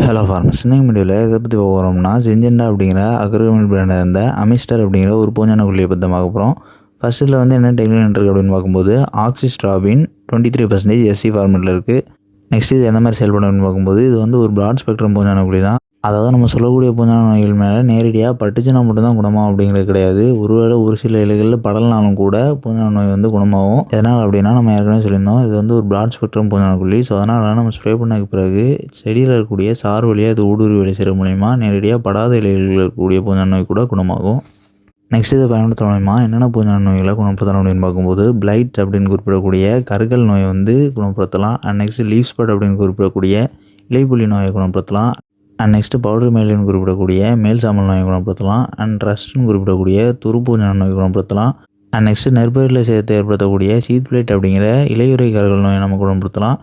Hello farmers, இன்னைக்கு வீடியோவில் இதை பற்றி போகிறோம்னா சிஞ்செண்டா அப்படிங்கிற அக்ரிமெண்ட் பிராண்டில் இருந்த அமிஸ்டர் அப்படிங்கிற ஒரு பூஞ்சான கொல்லியை பற்றி பார்க்க போகிறோம். ஃபஸ்ட்டில் வந்து என்ன டெக்னிக் இருக்குது அப்படின்னு பார்க்கும்போது ஆக்சிஸ்ட்ராபின் 23% எஸ்சி ஃபார்மெட்டில் இருக்குது. நெக்ஸ்ட் இது எந்த மாதிரி செயல்படும் அப்படின்னு பார்க்கும்போது இது வந்து ஒரு ப்ராட் ஸ்பெக்ட்ரம் பூஞ்சான கொல்லி தான். அதாவது நம்ம சொல்லக்கூடிய பூஞ்சான நோய்கள் மேலே நேரடியாக பட்டுச்சுன்னா மட்டும்தான் குணமாகும் அப்படிங்கிறது கிடையாது. ஒருவேளை ஒரு சில இலைகளில் படலனாலும் கூட பூஞ்சான நோய் வந்து குணமாகும். எதனால் அப்படின்னா நம்ம ஏற்கனவே சொல்லியிருந்தோம், இது வந்து ஒரு ப்ராட் ஸ்பெக்ட்ரம் பூஞ்சான கொல்லி. ஸோ அதனால் நம்ம ஸ்ப்ரே பண்ணதுக்கு பிறகு செடியில் இருக்கக்கூடிய சார் வழியாக அது ஊடுருவி வேலை செய்கிற மூலிமா நேரடியாக படாத இலைகளில் இருக்கக்கூடிய பூஞ்சான நோய் கூட குணமாகும். நெக்ஸ்ட் இதை பயன்படுத்த மூலமா என்னென்ன பூஞ்சான நோய்களை குணப்படுத்தலாம் அப்படின்னு பார்க்கும்போது பிளைட் அப்படின்னு குறிப்பிடக்கூடிய கருகல் நோயை வந்து குணப்படுத்தலாம். அண்ட் நெக்ஸ்ட் லீவ் ஸ்பாட் அப்படின்னு குறிப்பிடக்கூடிய இலைப்புள்ளி நோயை குணப்படுத்தலாம். அண்ட் நெக்ஸ்ட்டு பவுடர் மேலின்னு குறிப்பிடக்கூடிய மேல் சாம்பல் நோயை குணப்படுத்தலாம். அண்ட் ரஸ்ட்னு குறிப்பிடக்கூடிய துருப்பூஞ்சான நோயை குணப்படுத்தலாம். அண்ட் நெக்ஸ்ட்டு நெற்பயிரில் சேர்த்து ஏற்படுத்தக்கூடிய சீத் பிளேட் அப்படிங்கிற இலையுறை கருகல் நோயை நம்ம குணப்படுத்தலாம்.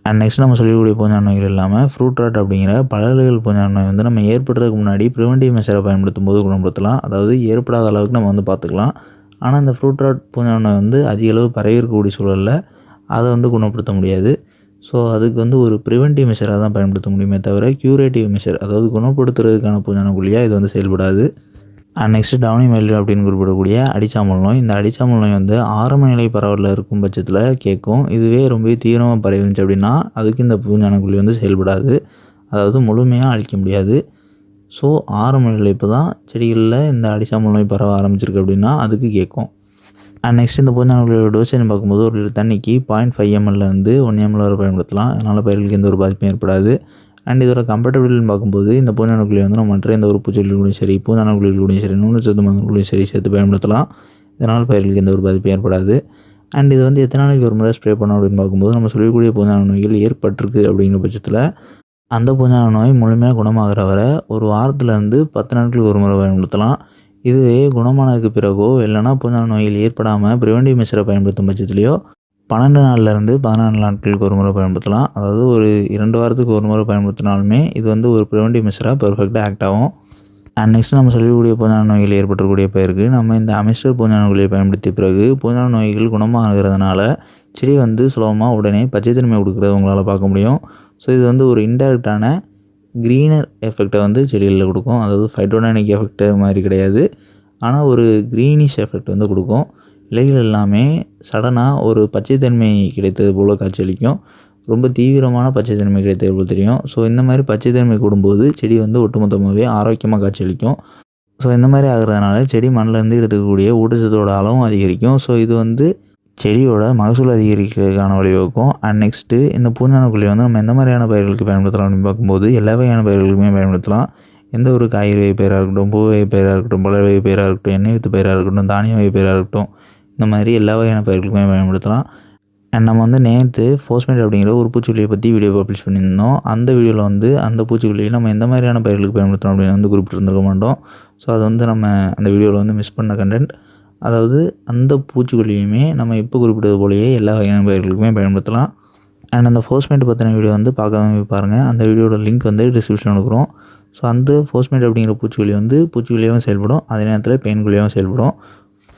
அண்ட் நெக்ஸ்ட் நம்ம சொல்லக்கூடிய பூஞ்சான நோய்கள் இல்லாமல் ஃப்ரூட் ராட் அப்படிங்கிற பழல்கள் பூஞ்சான நோய் வந்து நம்ம ஏற்படுறதுக்கு முன்னாடி ப்ரிவென்டிவ் மெஷரை பயன்படுத்தும் போது குணப்படுத்தலாம். அதாவது ஏற்படாத அளவுக்கு நம்ம வந்து பார்த்துக்கலாம். ஆனால் இந்த ஃப்ரூட் ராட் பூஞ்சான நோய் வந்து அதிக அளவு பரவி இருக்கக்கூடிய சூழலில் அதை வந்து குணப்படுத்த முடியாது. ஸோ அதுக்கு வந்து ஒரு ப்ரிவென்டிவ் மெஷராக தான் பயன்படுத்த முடியுமே தவிர க்யூரேட்டிவ் மெஷர், அதாவது குணப்படுத்துறதுக்கான பூஞ்சான கொல்லியாக இது வந்து செயல்படாது. அண்ட் நெக்ஸ்ட்டு டவுனி மைல்டு அப்படின்னு குறிப்பிடக்கூடிய அடிச்சாமல் நோய். இந்த அடிச்சாமல் நோய் வந்து ஆரம்ப நிலை பரவலில் இருக்கும் பட்சத்தில் கேட்கும். இதுவே ரொம்ப தீவிரமாக பரவிருந்துச்சு அப்படின்னா அதுக்கு இந்த பூஞ்சான கொல்லி வந்து செயல்படாது. அதாவது முழுமையாக அழிக்க முடியாது. ஸோ ஆரம்ப நிலை இப்போ தான் செடிகளில் இந்த அடிச்சாமல் நோய் பரவ ஆரம்பிச்சிருக்கு அப்படின்னா அதுக்கு கேட்கும். அண்ட் நெக்ஸ்ட் இந்த பூஞ்சான கொல்லியோட டோசேஜ் பார்க்கும்போது ஒரு லிட்டர் தண்ணிக்கு 0.5 ml-லேருந்து 1 ml வரை பயன்படுத்தலாம். அதனால் பயிர்களுக்கு எந்த ஒரு பாதிப்பும் ஏற்படாது. அண்ட் இதோட கம்பேட்டபிள்னு பார்க்கும்போது இந்த பூஞ்சான கொல்லியை வந்து நம்ம மற்ற எந்த ஒரு பூச்சிகளுக்கும் சரி, பூஞ்சான கொல்லிகளுக்கும் சரி, நுண்ணுச்சத்து மருந்துகளுக்கும் சரி சேர்த்து பயன்படுத்தலாம். இதனால் பயிர்களுக்கு எந்த ஒரு பாதிப்பும் ஏற்படாது. அண்ட் இது வந்து எத்தனை நாளைக்கு ஒரு முறை ஸ்ப்ரே பண்ணோம் அப்படின்னு பார்க்கும்போது நம்ம சொல்லக்கூடிய பூஞ்சான நோய்கள் ஏற்பட்டிருக்கு அப்படிங்கிற பட்சத்தில் அந்த பூஞ்சான நோய் முழுமையாக குணமாகிற வரை ஒரு வாரத்துலேருந்து 10 நாட்களுக்கு ஒரு முறை பயன்படுத்தலாம். இதுவே குணமானதுக்கு பிறகோ இல்லைனா பூஞ்சான நோய்கள் ஏற்படாமல் ப்ரிவென்டிவ் மெஷரை பயன்படுத்தும் பட்சத்துலையோ 12 நாள்லேருந்து 14 நாட்களுக்கு ஒரு முறை பயன்படுத்தலாம். அதாவது ஒரு 2 வாரத்துக்கு ஒரு முறை பயன்படுத்தினாலுமே இது வந்து ஒரு ப்ரிவென்டிவ் மெஷராக பெர்ஃபெக்டாக ஆக்ட் ஆகும். அண்ட் நெக்ஸ்ட் நம்ம சொல்லக்கூடிய பூஞ்சான நோய்கள் ஏற்பட்டக்கூடிய பயிருக்கு நம்ம இந்த அமிஸ்டர் பூஞ்சான கொல்லியை பயன்படுத்திய பிறகு பூஞ்சான நோய்கள் குணமாகிறதுனால செடி வந்து சுலபமாக உடனே பச்சைத்தன்மை கொடுக்குறத உங்களால் பார்க்க முடியும். ஸோ இது வந்து ஒரு இன்டைரக்டான க்ரீனர் எஃபெக்டை வந்து செடிகளில் கொடுக்கும். அதாவது ஃபைட்டோடைனிக் எஃபெக்ட் மாதிரி கிடையாது, ஆனால் ஒரு க்ரீனிஷ் எஃபெக்ட் வந்து கொடுக்கும். இலைகள் எல்லாமே சடனாக ஒரு பச்சைத்தன்மை கிடைத்தது போல் காட்சியளிக்கும். ரொம்ப தீவிரமான பச்சைத்தன்மை கிடைத்தது போல் தெரியும். ஸோ இந்த மாதிரி பச்சைத்தன்மை கூடும்போது செடி வந்து ஒட்டுமொத்தமாகவே ஆரோக்கியமாக காட்சியளிக்கும். ஸோ இந்த மாதிரி ஆகிறதுனால செடி மண்ணிலேருந்து எடுத்துக்கக்கூடிய ஊட்டச்சத்தோட அளவும் அதிகரிக்கும். ஸோ இது வந்து செடியோட மகசூல் அதிகரிக்கிறதுக்கான வழிவகுக்கும். அண்ட் நெக்ஸ்ட்டு இந்த பூஞ்சான கொல்லியை வந்து நம்ம எந்த மாதிரியான பயிர்களுக்கு பயன்படுத்தலாம் அப்படின்னு பார்க்கும்போது எல்லா வகையான பயிர்களுக்குமே பயன்படுத்தலாம். எந்த ஒரு காய்கறி வகை பயிராக இருக்கட்டும், பூ வகை பயிராக இருக்கட்டும், பழ வகை பயிராக இருக்கட்டும், எண்ணெய் வித்து பயிராக இருக்கட்டும், தானிய வகை பயிராக இருக்கட்டும், இந்த மாதிரி எல்லா வகையான பயிர்களுக்குமே பயன்படுத்தலாம். அண்ட் நம்ம வந்து நேற்று ஃபோஸ்மேட் அப்படிங்கிற ஒரு பூச்சிக்கொல்லியை பற்றி வீடியோ பப்ளிஷ் பண்ணியிருந்தோம். அந்த வீடியோவில் வந்து அந்த பூச்சிக்கொல்லியை நம்ம எந்த மாதிரியான பயிர்களுக்கு பயன்படுத்தணும் அப்படின்னு வந்து குறிப்பிட்டிருந்துருக்க மாட்டோம். ஸோ அது வந்து நம்ம அந்த வீடியோவில் வந்து மிஸ் பண்ண கண்டென்ட். அதாவது அந்த பூச்சிக்கொல்லியுமே நம்ம இப்போ குறிப்பிட்டது போலயே எல்லா வகையான பயிர்களுக்குமே பயன்படுத்தலாம். அண்ட் அந்த ஃபோஸ்மேட் பற்றின வீடியோ வந்து பார்க்காம பாருங்கள். அந்த வீடியோட லிங்க் வந்து டிஸ்கிரிப்ஷனில் கொடுக்குறோம். ஸோ அந்த ஃபோஸ்மேட் அப்படிங்கிற பூச்சிக்கொல்லி வந்து பூச்சிக்கொல்லியாகவும் செயல்படும், அதே நேரத்தில் பெயின்கொல்லியாகவும் செயல்படும்.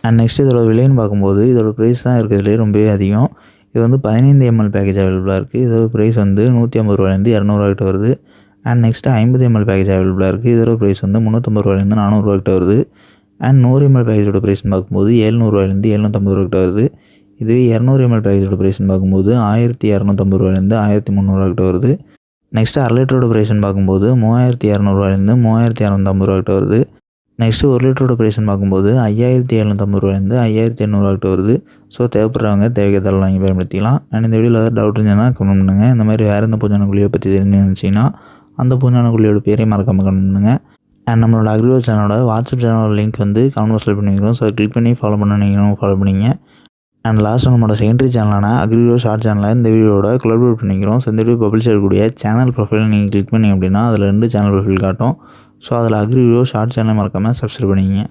அண்ட் நெக்ஸ்ட் இதோட விலைன்னு பார்க்கும்போது இதோட ப்ரைஸ் தான் இருக்கிறதுலே ரொம்பவே அதிகம். இது வந்து 15 ml பேக்கேஜ் அவைலபிளாக இருக்குது. இதோட ப்ரைஸ் வந்து 150 ரூபாயிலேருந்து 200 ரூபாய்கிட்ட வருது. அண்ட் நெக்ஸ்ட்டு 50 ml பேக்கேஜ் அவைலபிளாக இருக்குது. இதோட ப்ரைஸ் வந்து 350 ரூபாயிலேருந்து 400 ரூபாய்கிட்ட வருது. அண்ட் 100 ml பேக்கேஜோட ப்ரைஸ்னு பார்க்கும்போது 700 ரூபாயிலேருந்து 750 ரூபாய்கிட்ட வருது. இதுவே 200 ml பேக்கேஜோட ப்ரைஸ்னு பார்க்கும்போது 1250 ரூபாயிலேருந்து 1300 ரூபாய்கிட்ட வருது. நெக்ஸ்ட்டு 1 லிட்டரோட ப்ரைஸ்னு பார்க்கும்போது 3200 ரூபாயிலேருந்து 3250 ரூபாய்கிட்ட வருது. நெக்ஸ்ட்டு 1 லிட்டரோட ப்ரைஸ்னு பார்க்கும்போது 5750 ரூபாயிலேருந்து 5800 ரூபாய்கிட்ட வருது. ஸோ தேவைப்படுறவங்க தேவைக்கேற்றாலும் வாங்கி பயன்படுத்திக்கலாம். அண்ட் இந்த வீடியோவில் ஏதாவது டவுட் இருந்துச்சுன்னா கமெண்ட் பண்ணுங்கள். இந்த மாதிரி வேறு எந்த பூஞ்சான கொல்லியை பற்றி தெரிஞ்சு நினச்சிங்கன்னா அந்த பூஞ்சான கொல்லியோட பேரை மறக்காமல் கமெண்ட் பண்ணுங்கள். அண்ட் நம்மளோட அக்ரிகல்ச்சர் சேனலோட வாட்ஸ்அப் சேனலோட லிங்க் வந்து கமெண்ட் பாக்ஸில் பண்ணிக்கிறோம். ஸோ கிளிக் பண்ணி ஃபாலோ பண்ண நீங்களும் ஃபாலோ பண்ணிங்க. அண்ட் லாஸ்ட் நம்மளோட செகண்டரி சேனலான அக்ரிகோ ஷார்ட் சேனலில் இந்த வீடியோட கொலாபரேட் பண்ணிக்கிறோம். ஸோ இந்த வீடியோ பப்ளிஷ் ஆகக்கூடிய சேனல் ப்ரொஃபைல் நீங்கள் கிளிக் பண்ணி அப்படின்னா அதில் 2 சேனல் ப்ரொஃபைல் காட்டும். ஸோ அதில் அக்ரிகோ ஷார்ட் சேனலை மறக்காமல் சப்ஸ்கிரைப் பண்ணிங்க.